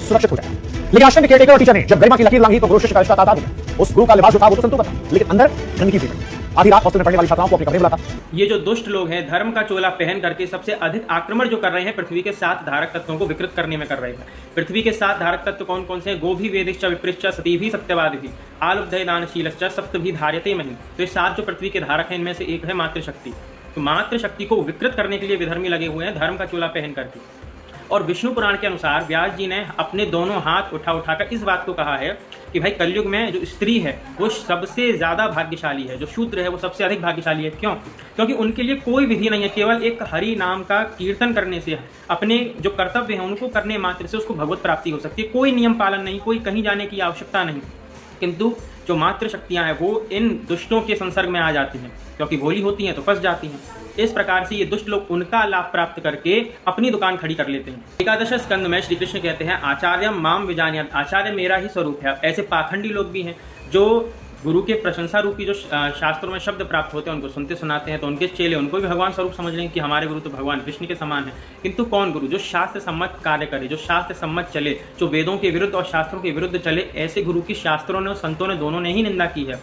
सुरक्षित हो जाएगा। लेकिन आश्रम के केयरटेकर और टीचर ने जब गरिमा की लकीर लांघी तो गुरु शिष्य का रिश्ता तादाद हो गया। उस गुरु का लिबास जो था वो तो संतों का था, लेकिन अंदर गंदगी थी। आधी रात हॉस्टल में पढ़ने वाली छात्राओं को अपने कमरे में बुलाता। ये जो दुष्ट लोग हैं धर्म का चोला पहन करके सबसे अधिक आक्रमण जो कर रहे हैं पृथ्वी के 7 धारक तत्वों को विकृत करने में कर रहे हैं। पृथ्वी के 7 धारक तत्व कौन कौन से हैं? गोभी वेदिश्च विपृश्च सतीभि सत्यवादिभि आलुब्धय दानशीलश्च सप्तभि धार्यते महि। तो ये 7 जो पृथ्वी के धारक हैं इनमें से एक है मातृशक्ति। तो मातृशक्ति को विकृत करने के लिए विधर्मी लगे हुए हैं धर्म का चोला पहन करके। और विष्णु पुराण के अनुसार व्यास जी ने अपने दोनों हाथ उठाकर इस बात को कहा है कि भाई कलयुग में जो स्त्री है वो सबसे ज़्यादा भाग्यशाली है, जो शूद्र है वो सबसे अधिक भाग्यशाली है। क्यों? क्योंकि उनके लिए कोई विधि नहीं है, केवल एक हरि नाम का कीर्तन करने से अपने जो कर्तव्य हैं उनको करने मात्र से उसको भगवत प्राप्ति हो सकती है। कोई नियम पालन नहीं, कोई कहीं जाने की आवश्यकता नहीं। किंतु जो मातृशक्तियाँ हैं वो इन दुष्टों के संसर्ग में आ जाती हैं, क्योंकि भोली होती हैं तो फंस जाती हैं। इस प्रकार से ये दुष्ट लोग उनका लाभ प्राप्त करके अपनी दुकान खड़ी कर लेते हैं। एकादश स्कंद में श्री कृष्ण कहते हैं आचार्यम माम विजानीयात्, आचार्य मेरा ही स्वरूप है। ऐसे पाखंडी लोग भी हैं जो गुरु के प्रशंसा रूपी जो शास्त्रों में शब्द प्राप्त होते हैं उनको सुनते सुनाते हैं, तो उनके चेले उनको भी भगवान स्वरूप समझ लें कि हमारे गुरु तो भगवान विष्णु के समान है। किंतु कौन गुरु? जो शास्त्र सम्मत कार्य करे, जो शास्त्र सम्मत चले, जो वेदों के विरुद्ध और शास्त्रों के विरुद्ध चले, ऐसे गुरु की शास्त्रों ने और संतों ने दोनों ने ही निंदा की है।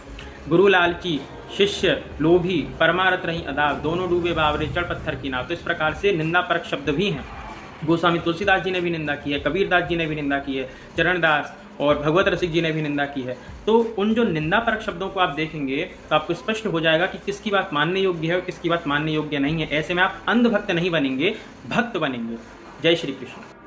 गुरु लालची, शिष्य लोभी, परमारथ रही अदाग, दोनों डूबे बावरे चढ़ पत्थर की नाव। तो इस प्रकार से निंदा परक शब्द भी हैं। गोस्वामी तुलसीदास जी ने भी निंदा की है, कबीरदास जी ने भी निंदा की है, चरणदास और भगवत रसिक जी ने भी निंदा की है। तो उन जो निंदा परक शब्दों को आप देखेंगे तो आपको स्पष्ट हो जाएगा कि किसकी बात मानने योग्य है और किसकी बात मानने योग्य नहीं है। ऐसे में आप अंधभक्त नहीं बनेंगे, भक्त बनेंगे। जय श्री कृष्ण।